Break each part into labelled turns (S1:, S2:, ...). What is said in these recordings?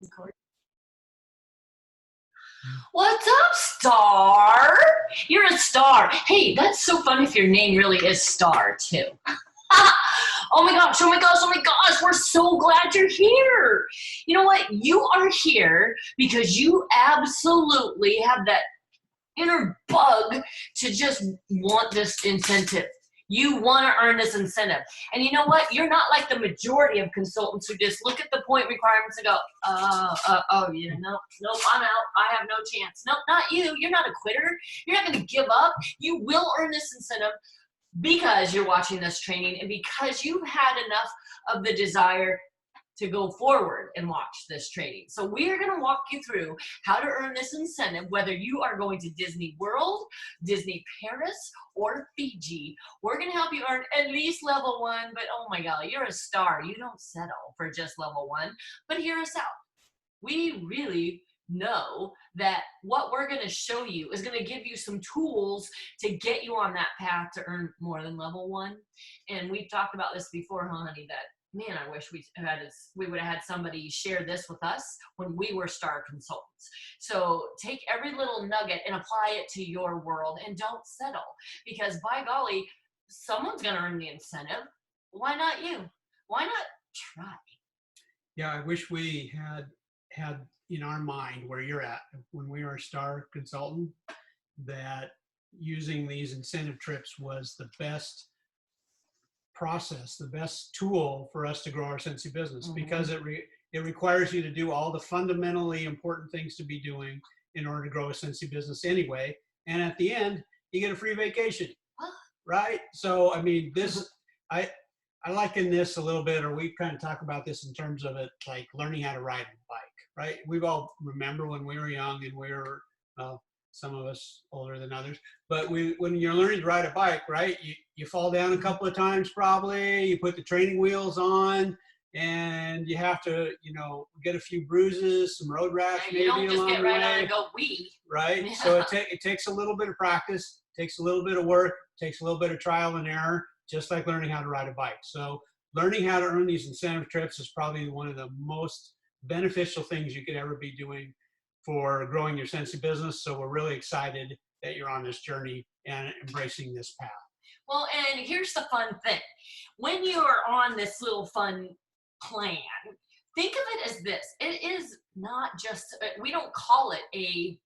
S1: Record. What's up, Star? You're a star. Hey, that's so fun if your name really is Star, too. Oh my gosh, oh my gosh, oh my gosh, we're so glad you're here. You know what? You are here because you absolutely have that inner bug to just want this incentive. You want to earn this incentive. And you know what? You're not like the majority of consultants who just look at the point requirements and go, yeah, nope, I'm out. I have no chance. Nope, not you. You're not a quitter. You're not going to give up. You will earn this incentive because you're watching this training and because you've had enough of the desire to go forward and watch this training. So we're going to walk you through how to earn this incentive, whether you are going to Disney World, Disney Paris, or Fiji. We're going to help you earn at least level 1, but oh my God, you're a star. You don't settle for just level 1, but hear us out. We really know that what we're going to show you is going to give you some tools to get you on that path to earn more than level 1. And we've talked about this before, huh, honey, that man, I wish we would have had somebody share this with us when we were star consultants. So take every little nugget and apply it to your world and don't settle, because by golly, someone's going to earn the incentive. Why not you? Why not try?
S2: Yeah, I wish we had in our mind where you're at when we were a star consultant, that using these incentive trips was the best process, the best tool for us to grow our Scentsy business, because it requires you to do all the fundamentally important things to be doing in order to grow a Scentsy business anyway. And at the end, you get a free vacation, right? So, I mean, this, I liken this a little bit, or we kind of talk about this in terms of it like learning how to ride a bike, right? We've all remember when we were young and we were, some of us older than others, but when you're learning to ride a bike, right, you fall down a couple of times probably, you put the training wheels on, and you have to, get a few bruises, some road rash maybe along the way. You don't just get right on and go wee. Right, yeah. So it takes a little bit of practice, takes a little bit of work, takes a little bit of trial and error, just like learning how to ride a bike. So learning how to earn these incentive trips is probably one of the most beneficial things you could ever be doing for growing your Scentsy business. So we're really excited that you're on this journey and embracing this path.
S1: Well, and here's the fun thing. When you're on this little fun plan, think of it as this. It is not just, we don't call it a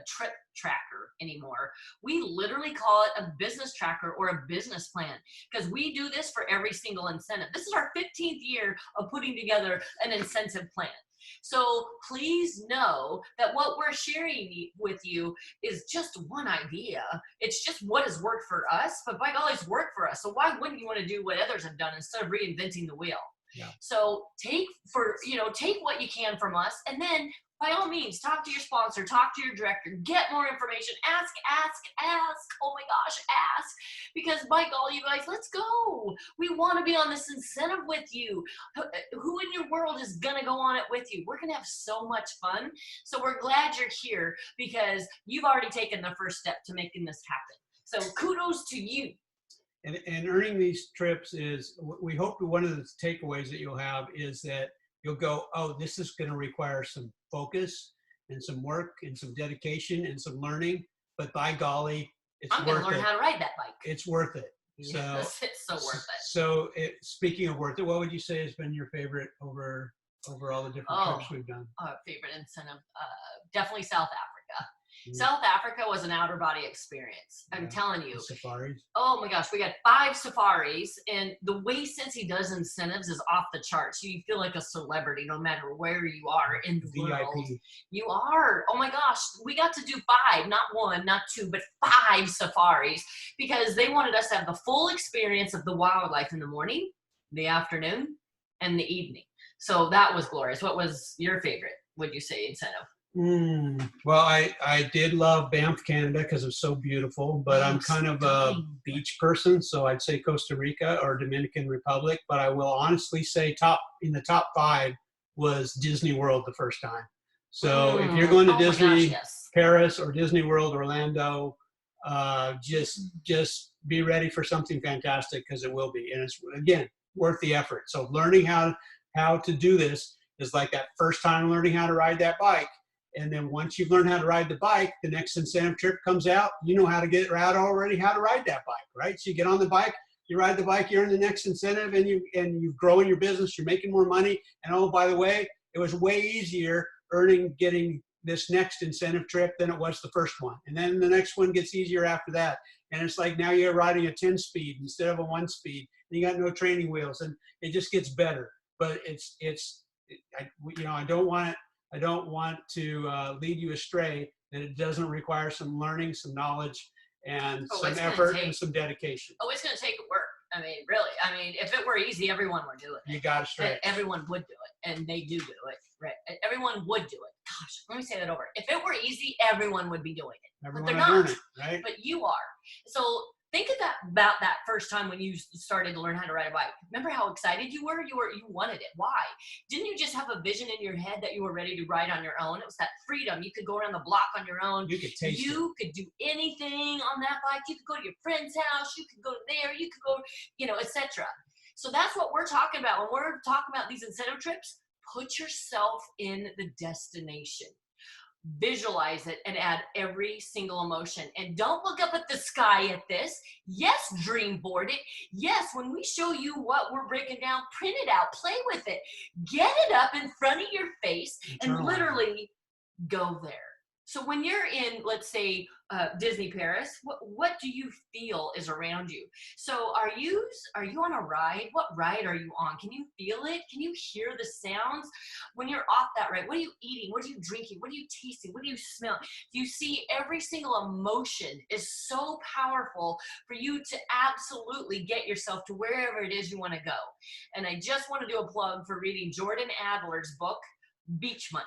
S1: trip tracker anymore. We literally call it a business tracker or a business plan, because we do this for every single incentive. This is our 15th year of putting together an incentive plan. So please know that what we're sharing with you is just one idea. It's just what has worked for us, but by golly, it's worked for us. So why wouldn't you want to do what others have done instead of reinventing the wheel? Yeah. So take what you can from us, and then by all means, talk to your sponsor, talk to your director, get more information, ask. Oh my gosh, ask. Because by golly, you guys, let's go. We want to be on this incentive with you. Who in your world is going to go on it with you? We're going to have so much fun. So we're glad you're here because you've already taken the first step to making this happen. So kudos to you.
S2: And earning these trips is, we hope one of the takeaways that you'll have is that you'll go, oh, this is going to require some focus and some work and some dedication and some learning, but by golly, it's worth it. I'm going to learn
S1: how to ride that bike.
S2: It's worth it.
S1: Yes, it's so worth it.
S2: So speaking of worth it, what would you say has been your favorite over all the different trips we've done?
S1: Favorite incentive, definitely South Africa. South Africa was an outer body experience. I'm telling you.
S2: Safaris.
S1: Oh my gosh, we got 5 safaris, and the way Scentsy does incentives is off the charts. You feel like a celebrity no matter where you are in the world. You are. Oh my gosh, we got to do 5, not 1, not 2, but 5 safaris, because they wanted us to have the full experience of the wildlife in the morning, the afternoon, and the evening. So that was glorious. What was your favorite, would you say, incentive?
S2: Well, I did love Banff, Canada, because it's so beautiful, but I'm kind of a beach person, so I'd say Costa Rica or Dominican Republic, but I will honestly say in the top 5 was Disney World the first time. So if you're going to Disney Paris or Disney World Orlando, just be ready for something fantastic, because it will be, and it's, again, worth the effort. So learning how to do this is like that first time learning how to ride that bike. And then once you've learned how to ride the bike, the next incentive trip comes out, you know how to get out already, how to ride that bike, right? So you get on the bike, you ride the bike, you earn the next incentive, and you grow in your business, you're making more money. And oh, by the way, it was way easier getting this next incentive trip than it was the first one. And then the next one gets easier after that. And it's like now you're riding a 10-speed instead of a 1-speed. And you got no training wheels, and it just gets better. But I don't want to lead you astray that it doesn't require some learning, some knowledge, and some effort and some dedication.
S1: Oh, it's going to take work. I mean, really. I mean, if it were easy, everyone would do it.
S2: You got to stretch.
S1: Everyone would do it, and they do it, right? Everyone would do it. Gosh, let me say that over. If it were easy, everyone would be doing it.
S2: Everyone
S1: but they're
S2: would
S1: not.
S2: It, right?
S1: But you are. So think about that first time when you started to learn how to ride a bike. Remember how excited you were? You wanted it. Why? Didn't you just have a vision in your head that you were ready to ride on your own? It was that freedom. You could go around the block on your own.
S2: You could taste
S1: You could do anything on that bike. You could go to your friend's house. You could go there. You could go, etc. So that's what we're talking about. When we're talking about these incentive trips, put yourself in the destination. Visualize it and add every single emotion. And don't look up at the sky at this. Yes, dream board it. Yes, when we show you what we're breaking down, print it out, play with it, get it up in front of your face, and literally go there. So when you're in, let's say, Disney Paris, what do you feel is around you? So are you on a ride? What ride are you on? Can you feel it? Can you hear the sounds? When you're off that ride, what are you eating? What are you drinking? What are you tasting? What do you smell? You see, every single emotion is so powerful for you to absolutely get yourself to wherever it is you want to go. And I just want to do a plug for reading Jordan Adler's book, Beach Money.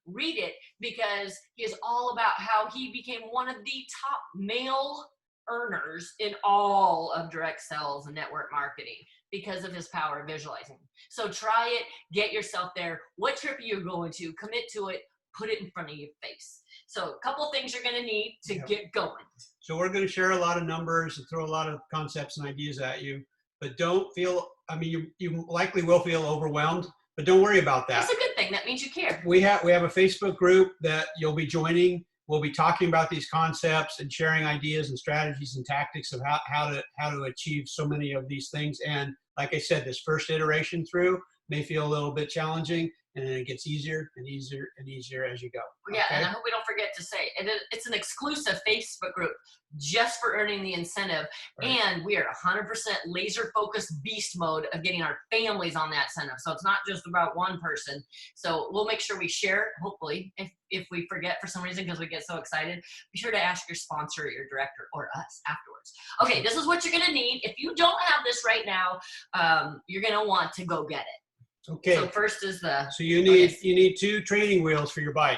S1: Read it because he is all about how he became one of the top male earners in all of direct sales and network marketing because of his power of visualizing. So try it, get yourself there. What trip are you going to? Commit to it, put it in front of your face. So a couple things you're going to need to get going.
S2: So we're going to share a lot of numbers and throw a lot of concepts and ideas at you, but don't feel, you likely will feel overwhelmed. But don't worry about that.
S1: That's a good thing. That means you care.
S2: We have a Facebook group that you'll be joining. We'll be talking about these concepts and sharing ideas and strategies and tactics of how to achieve so many of these things. And like I said, this first iteration through may feel a little bit challenging, and then it gets easier and easier and easier as you go.
S1: Yeah, and I hope we don't forget to say, it's an exclusive Facebook group just for earning the incentive. Right. And we are 100% laser focused beast mode of getting our families on that incentive. So it's not just about one person. So we'll make sure we share, hopefully, if we forget for some reason because we get so excited, be sure to ask your sponsor, your director, or us afterwards. Okay, this is what you're going to need. If you don't have this right now, you're going to want to go get it.
S2: Okay.
S1: So first is
S2: so you need 2 training wheels for your bike.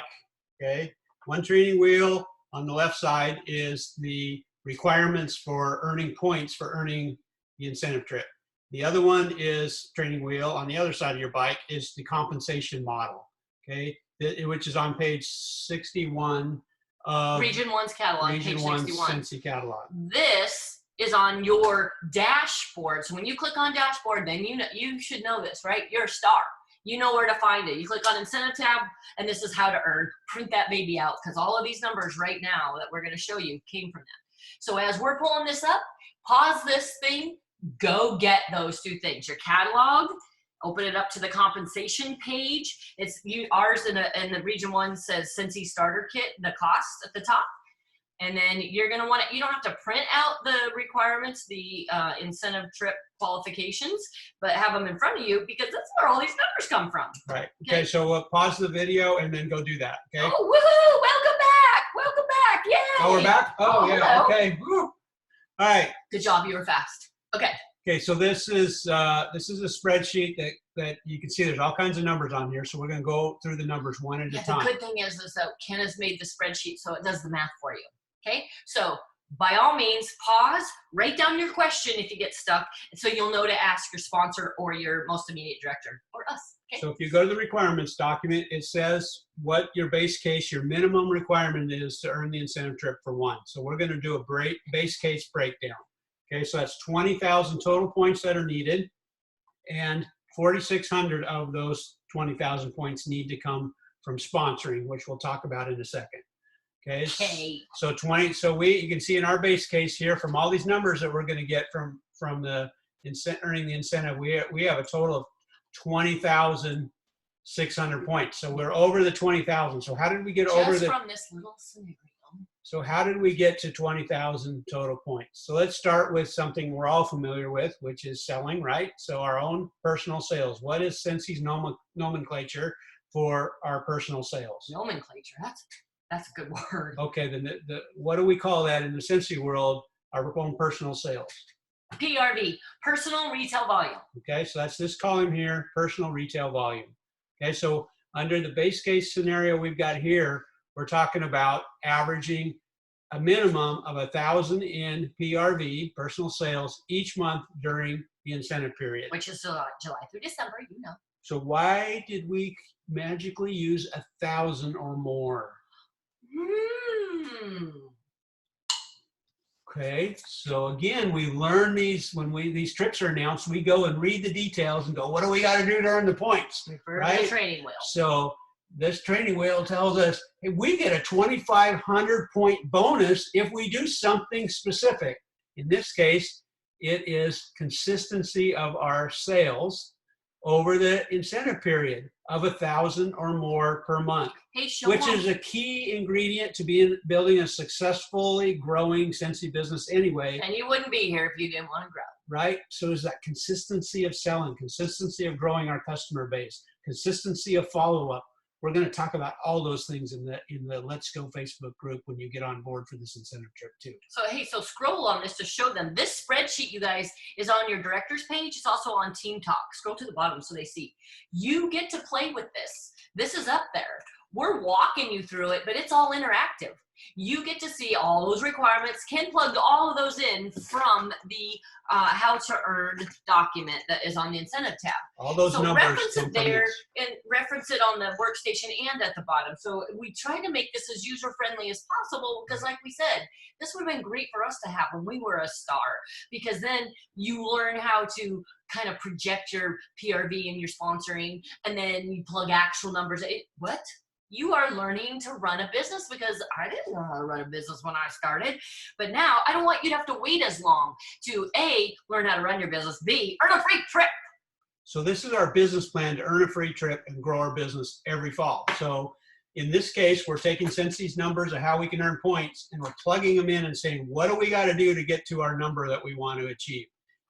S2: Okay. One training wheel on the left side is the requirements for earning points for earning the incentive trip. The other one is training wheel on the other side of your bike is the compensation model. Okay. Which is on page 61 of
S1: Region 1's catalog.
S2: Region 1's Scentsy catalog.
S1: This is on your dashboard. So when you click on dashboard, then you should know this, right? You're a star. You know where to find it. You click on incentive tab, and this is how to earn. Print that baby out, because all of these numbers right now that we're going to show you came from that. So as we're pulling this up, pause this thing, go get those 2 things. Your catalog, open it up to the compensation page. Ours in the Region 1 says Scentsy Starter Kit, the cost at the top. And then you're going to want to, you don't have to print out the requirements, the incentive trip qualifications, but have them in front of you because that's where all these numbers come from.
S2: Right. Okay, so pause the video and then go do that. Okay.
S1: Oh, woohoo! Welcome back! Welcome back! Yay!
S2: Oh, we're back? Oh, yeah.
S1: Hello.
S2: Okay. Woo. All right.
S1: Good job. You were fast. Okay.
S2: Okay, so this is a spreadsheet that you can see there's all kinds of numbers on here. So we're going to go through the numbers one at a time.
S1: The good thing is that Ken has made the spreadsheet so it does the math for you. Okay, so by all means, pause, write down your question if you get stuck, so you'll know to ask your sponsor or your most immediate director or us. Okay?
S2: So if you go to the requirements document, it says what your base case, your minimum requirement is to earn the incentive trip for 1. So we're going to do a base case breakdown. Okay, so that's 20,000 total points that are needed, and 4,600 of those 20,000 points need to come from sponsoring, which we'll talk about in a second. Okay.
S1: Okay.
S2: So you can see in our base case here from all these numbers that we're going to get from the earning the incentive, we have a total of 20,600 points. So we're over the 20,000. So how did we get over the?
S1: From this little scenario.
S2: So how did we get to 20,000 total points? So let's start with something we're all familiar with, which is selling, right? So our own personal sales. What is Scentsi's nomenclature for our personal sales?
S1: Nomenclature. That's a good word.
S2: Okay, then what do we call that in the Scentsy world? Our own personal sales.
S1: PRV, personal retail volume.
S2: Okay, so that's this column here, personal retail volume. Okay, so under the base case scenario we've got here, we're talking about averaging a minimum of 1,000 in PRV, personal sales, each month during the incentive period.
S1: Which is July through December, you know.
S2: So why did we magically use 1,000 or more? Okay, so again, we learn these when these trips are announced. We go and read the details and go, what do we got to do to earn the points?
S1: Right? The training wheel.
S2: So this training wheel tells us, hey, we get a 2,500 point bonus if we do something specific. In this case, it is consistency of our sales over the incentive period of 1,000 or more per month, which is a key ingredient to building a successfully growing Scentsy business anyway.
S1: And you wouldn't be here if you didn't want to grow.
S2: Right? So is that consistency of selling, consistency of growing our customer base, consistency of follow-up. We're going to talk about all those things in the Let's Go Facebook group when you get on board for this incentive trip too.
S1: So, hey, so scroll on this to show them. This spreadsheet, you guys, is on your director's page. It's also on Team Talk. Scroll to the bottom so they see. You get to play with this. This is up there. We're walking you through it, but it's all interactive. You get to see all those requirements. Ken plugged all of those in from the How to Earn document that is on the incentive tab.
S2: All those numbers.
S1: So reference it there and reference it on the workstation and at the bottom. So we try to make this as user-friendly as possible because like we said, this would have been great for us to have when we were a star because then you learn how to kind of project your PRV and your sponsoring and then you plug actual numbers. What? You are learning to run a business because I didn't know how to run a business when I started. But now I don't want you to have to wait as long to A, learn how to run your business, B, earn a free trip.
S2: So this is our business plan to earn a free trip and grow our business every fall. So in this case, we're taking Scentsi's numbers of how we can earn points and we're plugging them in and saying, what do we got to do to get to our number that we want to achieve?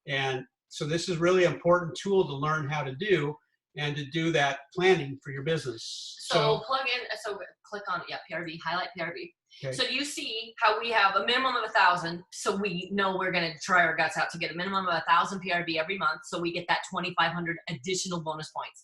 S2: And so this is really an important tool to learn how to do and to do that planning for your business.
S1: So plug in, so click on, PRV, highlight PRV.
S2: Okay.
S1: So you see how we have a minimum of 1,000. So we know we're going to try our guts out to get a minimum of 1,000 PRV every month. So we get that 2,500 additional bonus points.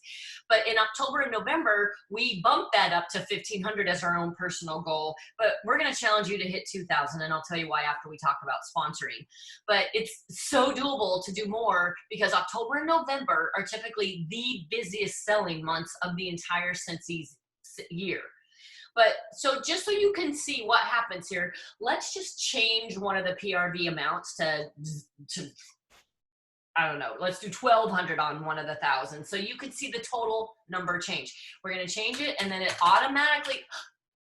S1: But in October and November, we bump that up to 1,500 as our own personal goal. But we're going to challenge you to hit 2,000. And I'll tell you why after we talk about sponsoring. But it's so doable to do more because October and November are typically the busiest selling months of the entire Scentsi's year. But so just so you can see what happens here, let's just change one of the PRV amounts to I don't know, let's do 1,200 on one of the 1,000. So you can see the total number change. We're going to change it and then it automatically,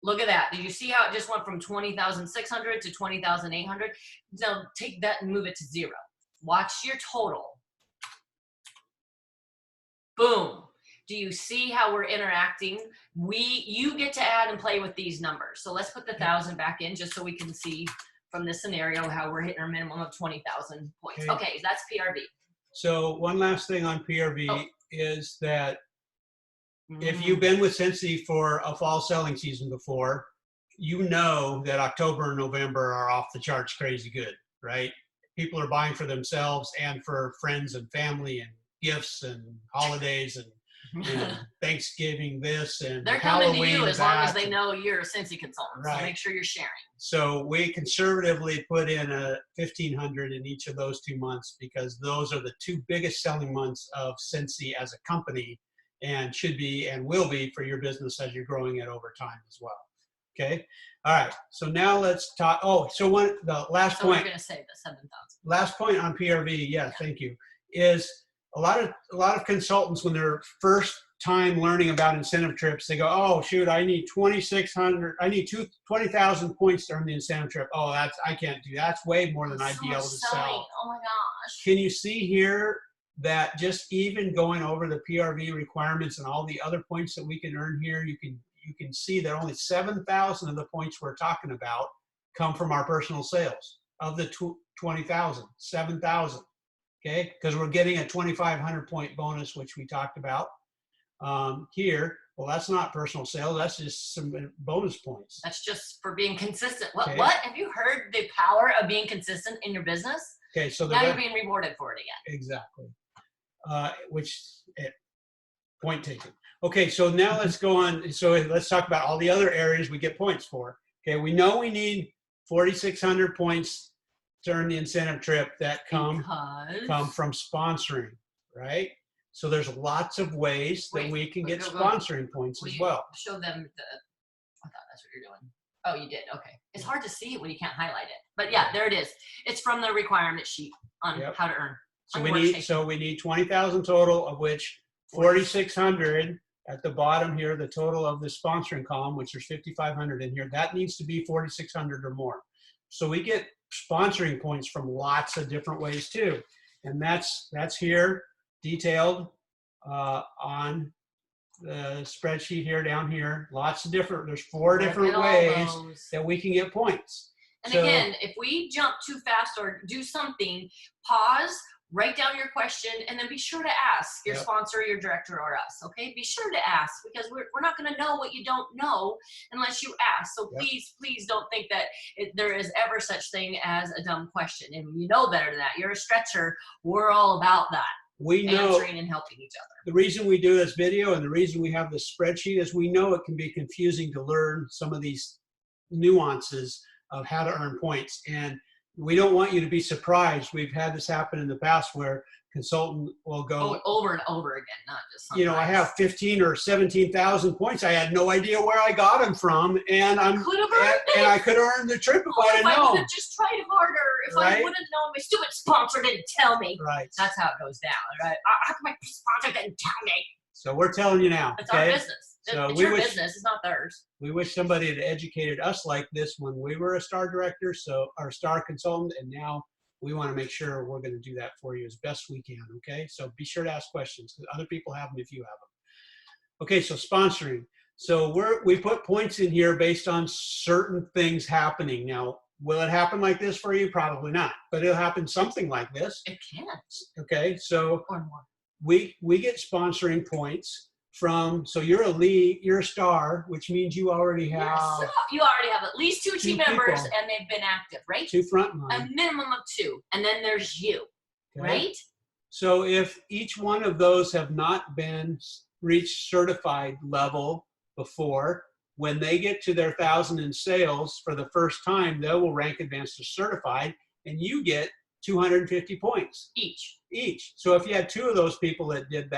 S1: look at that. Did you see how it just went from 20,600 to 20,800? Now take that and move it to 0. Watch your total. Boom. Do you see how we're interacting? You get to add and play with these numbers. So let's put the 1,000 back in just so we can see from this scenario how we're hitting our minimum of 20,000 points. Okay, that's PRV.
S2: So one last thing on PRV is that if you've been with Scentsy for a fall selling season before, you know that October and November are off the charts crazy good, right? People are buying for themselves and for friends and family and gifts and holidays and Thanksgiving this and
S1: they're
S2: Halloween
S1: coming to you as
S2: that.
S1: long as they know you're a Scentsy consultant.
S2: Right.
S1: So make sure you're sharing.
S2: So we conservatively put in a 1,500 in each of those 2 months because those are the 2 biggest selling months of Scentsy as a company and should be and will be for your business as you're growing it over time as well. Okay. All right. So now let's talk. The last point.
S1: We're going to say the 7,000.
S2: Last point on PRV. Yeah. Thank you. Is a lot of consultants when they're first time learning about incentive trips, they go, oh shoot, I need 2,600, I need 20,000 points to earn the incentive trip. Oh, I can't do that. That's way more than I'd be able to sell.
S1: Oh my gosh.
S2: Can you see here that just even going over the PRV requirements and all the other points that we can earn here, you can see that only 7,000 of the points we're talking about come from our personal sales. Of the 20,000, 7,000, okay? Because we're getting a 2,500 point bonus, which we talked about here. Well, that's not personal sales. That's just some bonus points.
S1: That's just for being consistent. What?
S2: Okay.
S1: What? Have you heard the power of being consistent in your business?
S2: Okay, so
S1: now you're being rewarded for it again.
S2: Exactly. Point taken. Okay, so now let's go on. So let's talk about all the other areas we get points for. Okay, we know we need 4,600 points to earn the incentive trip that come from sponsoring, right? So there's lots of ways that we can get sponsoring points as well.
S1: Show them I thought that's what you're doing. Oh, you did. Okay. It's hard to see it when you can't highlight it. But yeah, there it is. It's from the requirement sheet on how to earn.
S2: So we need 20,000 total, of which 4,600 at the bottom here, the total of the sponsoring column, which there's 5,500 in here, that needs to be 4,600 or more. So we get sponsoring points from lots of different ways too. And that's here detailed on the spreadsheet here, down here. Lots of different, there's 4 different ways that we can get points.
S1: And again, if we jump too fast or do something, pause, write down your question, and then be sure to ask your sponsor, your director, or us, okay? Be sure to ask, because we're not going to know what you don't know unless you ask. So please, please don't think that there is ever such thing as a dumb question. And you know better than that. You're a stretcher. We're all about that.
S2: We know
S1: answering and helping each other.
S2: The reason we do this video and the reason we have this spreadsheet is we know it can be confusing to learn some of these nuances of how to earn points. And we don't want you to be surprised. We've had this happen in the past where consultant will go
S1: over and over again, not just sometimes.
S2: You know, I have 15 or 17,000 points. I had no idea where I got them from, and I could have earned the trip if I had known.
S1: I would have just tried harder. If I would have known, my stupid sponsor didn't tell me.
S2: Right.
S1: That's how it goes down. Right. How come my sponsor didn't tell me?
S2: So we're telling you now.
S1: It's our business.
S2: So
S1: it's your business. It's not theirs.
S2: We wish somebody had educated us like this when we were a STAR director, our STAR consultant, and now we want to make sure we're going to do that for you as best we can, okay? So be sure to ask questions, because other people have them if you have them. Okay, so sponsoring. So we put points in here based on certain things happening. Now, will it happen like this for you? Probably not, but it'll happen something like this.
S1: It can.
S2: Okay, so
S1: or more.
S2: We get sponsoring points from, so you're a lead, you're a STAR, which means you already have.
S1: Yes, you already have at least 2 team members and they've been active, right?
S2: 2 frontline.
S1: A minimum of 2. And then there's you, right?
S2: So if each one of those have not been reached certified level before, when they get to their 1,000 in sales for the first time, they will rank advanced to certified, and you get 250 points. Each. So if you had 2 of those people that did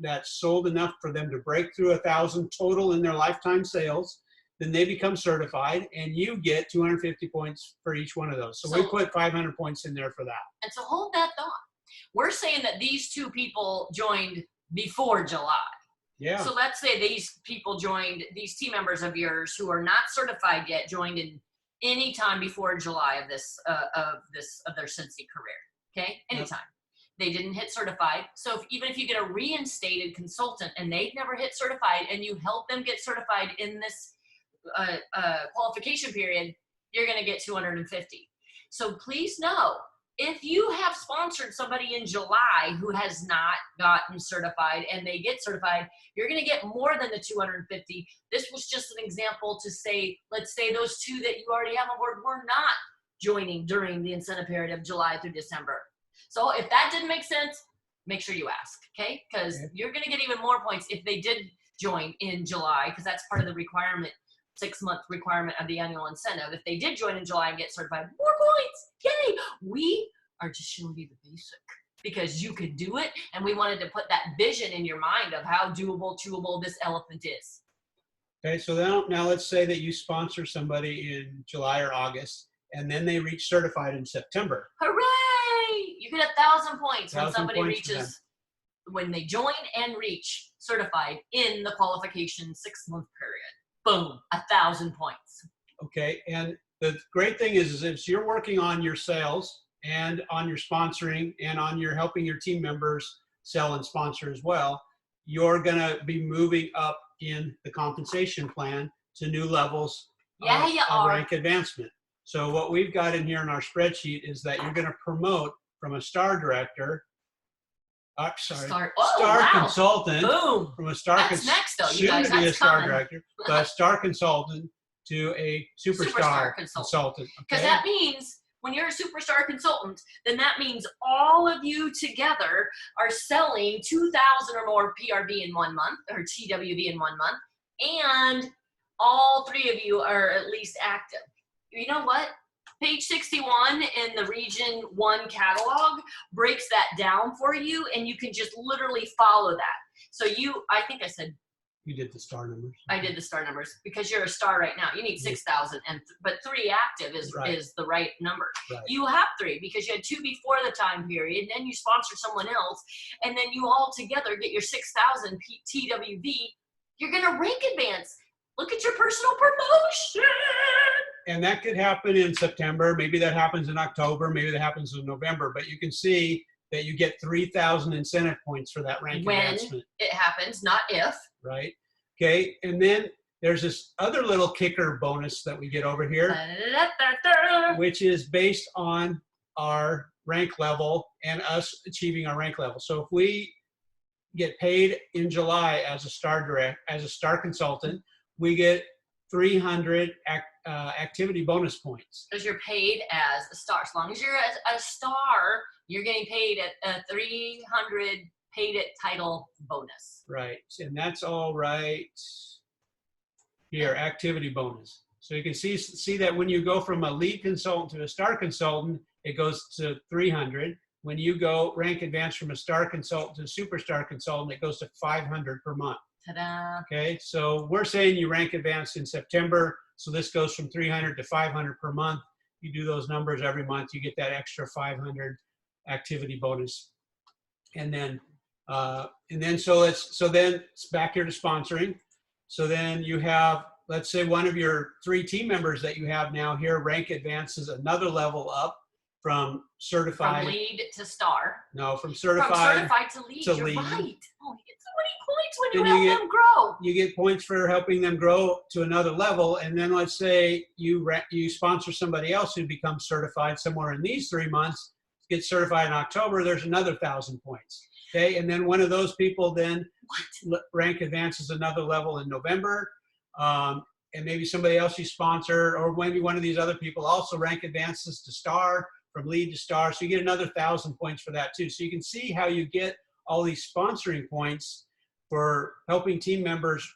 S2: that sold enough for them to break through 1,000 total in their lifetime sales, then they become certified, and you get 250 points for each one of those. So we put 500 points in there for that.
S1: And so hold that thought. We're saying that these 2 people joined before July.
S2: Yeah.
S1: So let's say these people joined, these team members of yours who are not certified yet, joined in any time before July of their Cincy career. Okay, anytime. They didn't hit certified. So even if you get a reinstated consultant and they've never hit certified, and you help them get certified in this qualification period, you're going to get 250. So please know, if you have sponsored somebody in July who has not gotten certified and they get certified, you're going to get more than the 250. This was just an example to say, let's say those 2 that you already have on board were not joining during the incentive period of July through December. So if that didn't make sense, make sure you ask, okay? Because you're going to get even more points if they did join in July, because that's part of the requirement, 6-month requirement of the annual incentive. If they did join in July and get certified, more points, yay! We are just showing you the basic, because you could do it, and we wanted to put that vision in your mind of how doable, chewable this elephant is.
S2: Okay, so now let's say that you sponsor somebody in July or August, and then they reach certified in September.
S1: Hooray! You get 1,000 points when somebody reaches when they join and reach certified in the qualification 6-month period. Boom, 1,000 points.
S2: Okay, and the great thing is if you're working on your sales and on your sponsoring and on your helping your team members sell and sponsor as well, you're gonna be moving up in the compensation plan to new levels of rank advancement. So what we've got in here in our spreadsheet is that you're gonna promote from a star director, star consultant,
S1: boom,
S2: from a star soon to be a star director, but a star consultant to a superstar consultant.
S1: Because that means when you're a superstar consultant, then that means all of you together are selling 2,000 or more PRV in 1 month, or TWV in 1 month, and all 3 of you are at least active. You know what? Page 61 in the Region 1 catalog breaks that down for you, and you can just literally follow that. So I think I said,
S2: you did the star numbers.
S1: I did the star numbers because you're a star right now. You need 6,000, but 3 active is the right number.
S2: Right.
S1: You have 3 because you had 2 before the time period, and then you sponsor someone else, and then you all together get your 6,000 TWV. You're gonna rank advance. Look at your personal promotion.
S2: And that could happen in September. Maybe that happens in October. Maybe that happens in November. But you can see that you get 3,000 incentive points for that rank advancement.
S1: When it happens, not if.
S2: Right. Okay. And then there's this other little kicker bonus that we get over here, which is based on our rank level and us achieving our rank level. So if we get paid in July as a star consultant, we get 300 activity bonus points.
S1: Because you're paid as a star. As long as you're a star, you're getting paid at a 300 paid at title bonus.
S2: Right, and that's all right here, activity bonus. So you can see that when you go from a lead consultant to a star consultant, it goes to 300. When you go rank advance from a star consultant to a superstar consultant, it goes to 500 per month.
S1: Ta-da.
S2: Okay, so we're saying you rank advance in September, so this goes from 300 to 500 per month. You do those numbers every month, you get that extra 500 activity bonus. And then so then it's back here to sponsoring. So then you have, let's say one of your 3 team members that you have now here rank advances another level up from certified.
S1: From lead to star.
S2: No, from certified
S1: to lead.
S2: To
S1: You're
S2: lead.
S1: right. Oh, you get so many points when you help them grow.
S2: You get points for helping them grow to another level. And then let's say you sponsor somebody else who becomes certified somewhere in these 3 months, gets certified in October, there's another 1,000 points. Okay, and then one of those people then rank advances another level in November. And maybe somebody else you sponsor, or maybe one of these other people also rank advances to star, from lead to star. So you get another 1,000 points for that too. So you can see how you get all these sponsoring points for helping team members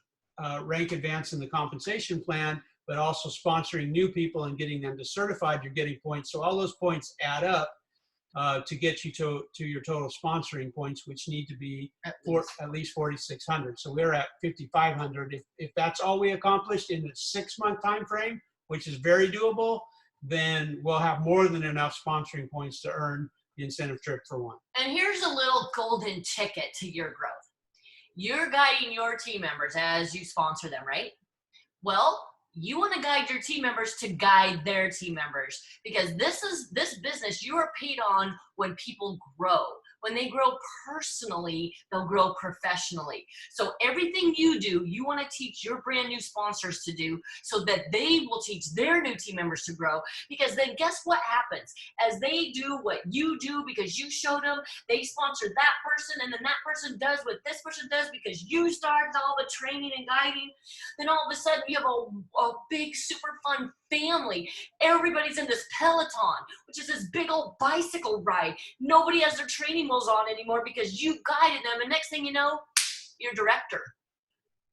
S2: rank advance in the compensation plan, but also sponsoring new people and getting them to certified, you're getting points. So all those points add up to get you to your total sponsoring points, which need to be at least 4,600. So we're at 5,500. If that's all we accomplished in the 6-month time frame, which is very doable, then we'll have more than enough sponsoring points to earn the incentive trip for 1.
S1: And here's a little golden ticket to your growth. You're guiding your team members as you sponsor them, right? Well, you want to guide your team members to guide their team members, because this business you are paid on when people grow. When they grow personally, they'll grow professionally. So everything you do, you want to teach your brand new sponsors to do so that they will teach their new team members to grow. Because then guess what happens? As they do what you do because you showed them, they sponsor that person, and then that person does what this person does because you started all the training and guiding. Then all of a sudden you have a big, super fun family. Everybody's in this Peloton, which is this big old bicycle ride. Nobody has their training wheels on anymore because you guided them, and next thing you know, you're director.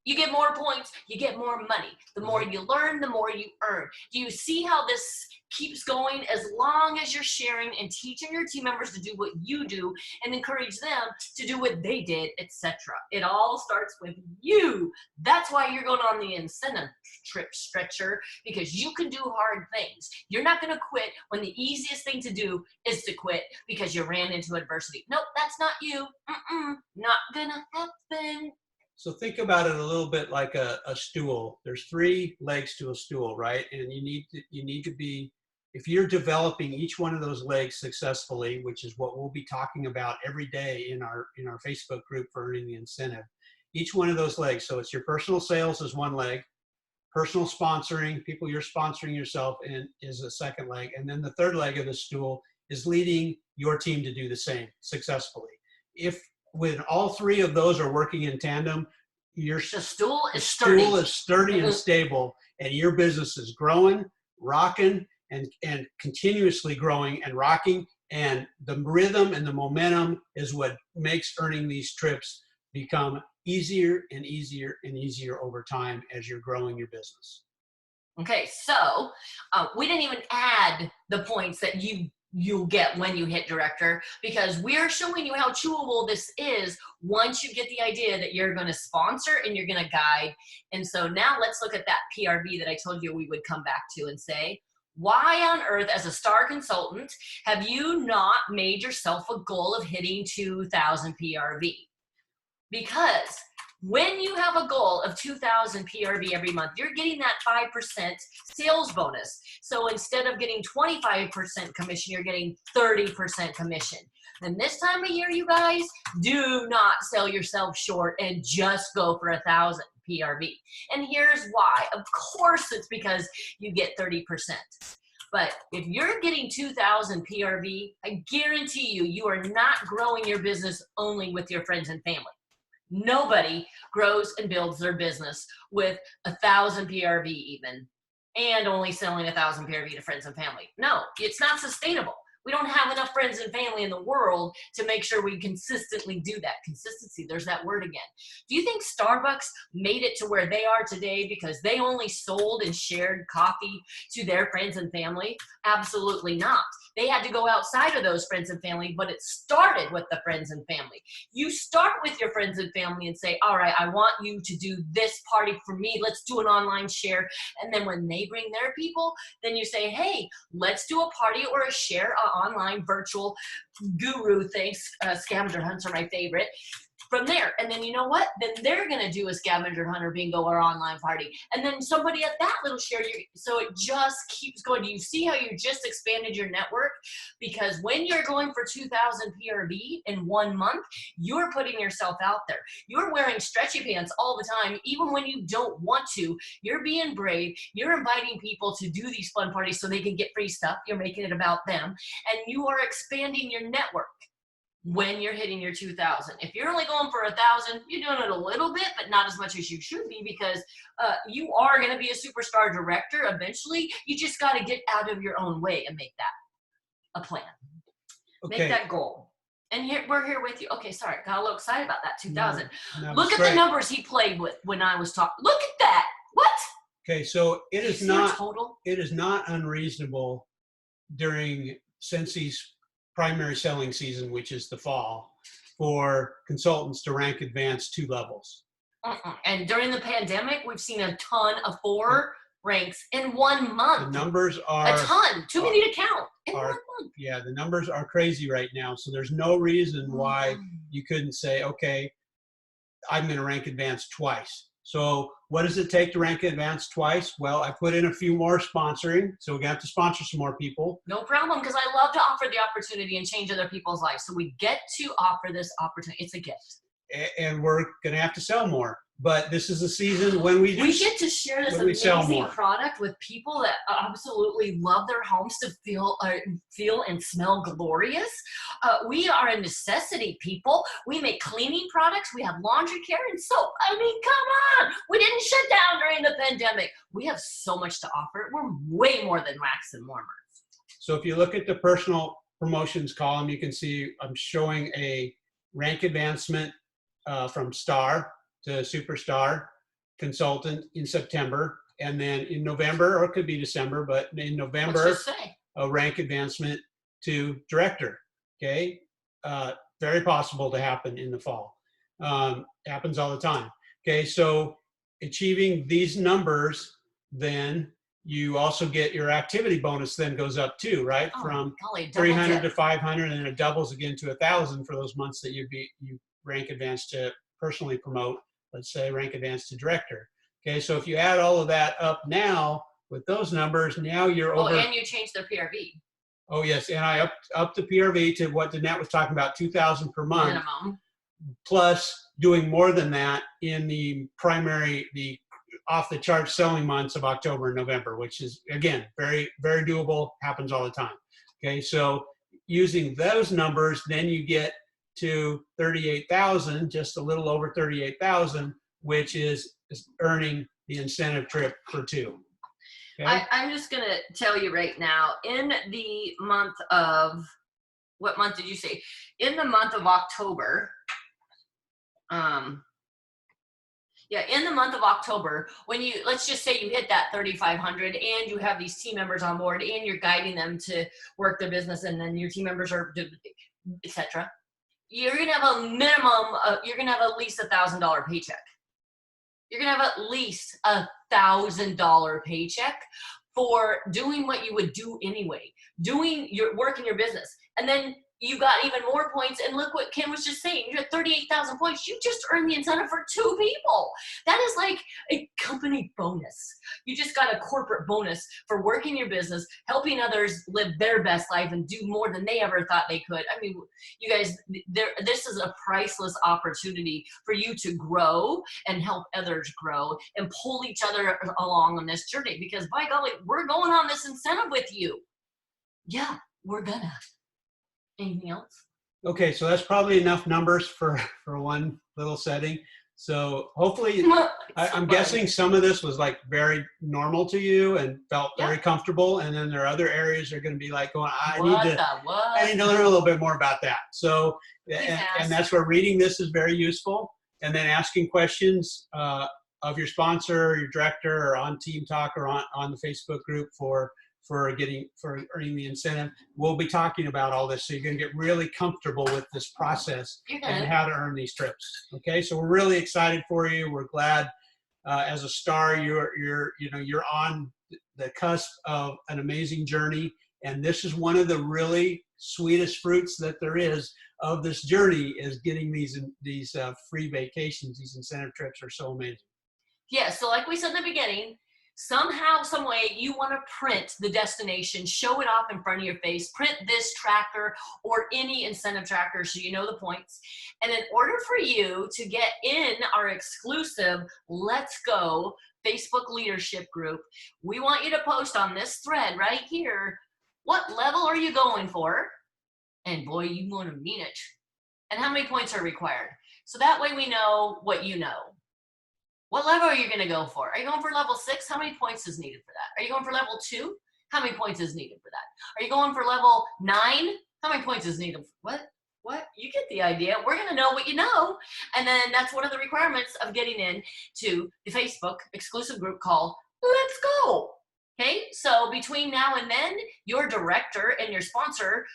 S1: You get more points, you get more money. The more you learn, the more you earn. Do you see how this keeps going? As long as you're sharing and teaching your team members to do what you do and encourage them to do what they did, etc. It all starts with you. That's why you're going on the incentive trip, Stretcher, because you can do hard things. You're not going to quit when the easiest thing to do is to quit because you ran into adversity. Nope, that's not you. Not gonna happen.
S2: So think about it a little bit like a stool. There's 3 legs to a stool, right? And you need to be, if you're developing each one of those legs successfully, which is what we'll be talking about every day in our Facebook group for Earning the Incentive, each one of those legs. So it's your personal sales is one leg, personal sponsoring, people you're sponsoring yourself in is a second leg, and then the third leg of the stool is leading your team to do the same successfully. If when all 3 of those are working in tandem,
S1: the stool is sturdy
S2: and stable, and your business is growing, rocking, and continuously growing and rocking. And the rhythm and the momentum is what makes earning these trips become easier and easier and easier over time as you're growing your business.
S1: Okay, so we didn't even add the points that you'll get when you hit director, because we're showing you how chewable this is once you get the idea that you're going to sponsor and you're going to guide. And so now let's look at that PRV that I told you we would come back to and say, why on earth, as a star consultant, have you not made yourself a goal of hitting 2,000 PRV? Because when you have a goal of 2,000 PRV every month, you're getting that 5% sales bonus. So instead of getting 25% commission, you're getting 30% commission. And this time of year, you guys, do not sell yourself short and just go for 1,000 PRV. And here's why. Of course, it's because you get 30%. But if you're getting 2,000 PRV, I guarantee you are not growing your business only with your friends and family. Nobody grows and builds their business with 1,000 PRV even, and only selling 1,000 PRV to friends and family. No, it's not sustainable. We don't have enough friends and family in the world to make sure we consistently do that. Consistency, there's that word again. Do you think Starbucks made it to where they are today because they only sold and shared coffee to their friends and family? Absolutely not. They had to go outside of those friends and family, but it started with the friends and family. You start with your friends and family and say, all right, I want you to do this party for me. Let's do an online share. And then when they bring their people, then you say, hey, let's do a party or a share, online virtual guru things. Scavenger hunts are my favorite. From there, and then you know what? Then they're gonna do a scavenger hunter bingo or online party, and then somebody at that little share. So it just keeps going. Do you see how you just expanded your network? Because when you're going for 2,000 PRV in 1 month, you're putting yourself out there. You're wearing stretchy pants all the time, even when you don't want to. You're being brave. You're inviting people to do these fun parties so they can get free stuff. You're making it about them, and you are expanding your network. When you're hitting your 2,000. If you're only going for 1,000, you're doing it a little bit, but not as much as you should be, because you are going to be a superstar director eventually. You just got to get out of your own way and make that a plan. Okay. Make that goal. And here, we're here with you. Okay, sorry, got a little excited about that 2,000. No, look at the numbers he played with when I was talking. Look at that. What?
S2: Okay, so it is not unreasonable during Sensi's primary selling season, which is the fall, for consultants to rank advanced 2 levels.
S1: And during the pandemic, we've seen a ton of 4 ranks in 1 month.
S2: The numbers are
S1: a ton. Too many to count in 1 month.
S2: Yeah, the numbers are crazy right now. So there's no reason why you couldn't say, okay, I'm going to rank advanced twice. So what does it take to rank advanced twice? Well, I put in a few more sponsoring, so we're going to have to sponsor some more people.
S1: No problem, because I love to offer the opportunity and change other people's lives. So we get to offer this opportunity. It's a gift.
S2: And we're going to have to sell more. But this is a season when we
S1: get to share this amazing product with people that absolutely love their homes to feel and smell glorious. We are a necessity, people. We make cleaning products. We have laundry care and soap. I mean, come on. We didn't shut down during the pandemic. We have so much to offer. We're way more than wax and warmers.
S2: So if you look at the personal promotions column, you can see I'm showing a rank advancement from star to superstar. consultant in September, and then in November, or it could be December, but in November,
S1: Let's just say.
S2: a rank advancement to director. Okay, very possible to happen in the fall. Happens all the time. Okay, so achieving these numbers, then you also get your activity bonus. Then goes up too, right?
S1: Oh,
S2: From
S1: golly, double
S2: 300
S1: dip.
S2: to 500, and it doubles again to 1,000 for those months that you rank advanced to personally promote. Let's say rank advanced to director. Okay, so if you add all of that up now with those numbers, now you're
S1: Oh,
S2: over.
S1: and you changed their PRV
S2: Oh yes, and I upped the PRV to what Danette was talking about, 2,000 per month,
S1: minimum.
S2: plus doing more than that in the off the chart selling months of October and November, which is again very very doable, happens all the time. Okay, so using those numbers, then you get to 38,000, just a little over 38,000, which is earning the incentive trip for 2. Okay?
S1: I'm just going to tell you right now, in the month of, what month did you say? In the month of October, in the month of October, when you, let's just say you hit that 3,500 and you have these team members on board and you're guiding them to work their business, and then your team members are, etc. You're going to have a minimum, you're going to have at least $1,000 paycheck. You're going to have at least $1,000 paycheck for doing what you would do anyway, doing your work in your business. And then you got even more points. And look what Kim was just saying. You're at 38,000 points. You just earned the incentive for 2 people. That is like a company bonus. You just got a corporate bonus for working your business, helping others live their best life and do more than they ever thought they could. I mean, you guys, this is a priceless opportunity for you to grow and help others grow and pull each other along on this journey, because by golly, we're going on this incentive with you. Yeah, we're gonna. Anything else?
S2: Okay, so that's probably enough numbers for one little setting. So hopefully, I'm guessing some of this was like very normal to you and felt very comfortable, and then there are other areas that are going to be like going, I need to learn a little bit more about that. So, and that's where reading this is very useful, and then asking questions of your sponsor, or your director, or on Team Talk, or on the Facebook group for earning the incentive. We'll be talking about all this, so you're going to get really comfortable with this process and how to earn these trips. Okay, so we're really excited for you. We're glad as a star you're on the cusp of an amazing journey, and this is one of the really sweetest fruits that there is of this journey, is getting these free vacations. These incentive trips are so amazing.
S1: Yeah, so like we said in the beginning, somehow, some way, you want to print the destination, show it off in front of your face, print this tracker or any incentive tracker so you know the points. And in order for you to get in our exclusive Let's Go Facebook leadership group, we want you to post on this thread right here, what level are you going for? And boy, you want to mean it. And how many points are required? So that way we know what you know. What level are you going to go for? Are you going for level 6? How many points is needed for that? Are you going for level 2? How many points is needed for that? Are you going for level 9? How many points is needed? What? You get the idea. We're going to know what you know. And then that's one of the requirements of getting in to the Facebook exclusive group called Let's Go. Okay, so between now and then, your director and your sponsor,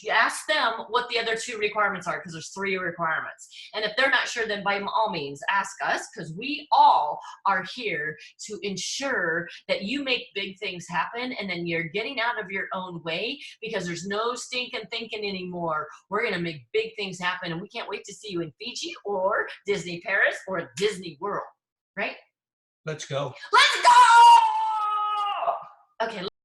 S1: ask them what the other 2 requirements are, because there's 3 requirements. And if they're not sure, then by all means, ask us, because we all are here to ensure that you make big things happen, and then you're getting out of your own way, because there's no stinking thinking anymore. We're going to make big things happen, and we can't wait to see you in Fiji or Disney Paris or Disney World, right?
S2: Let's go.
S1: Let's go! Okay.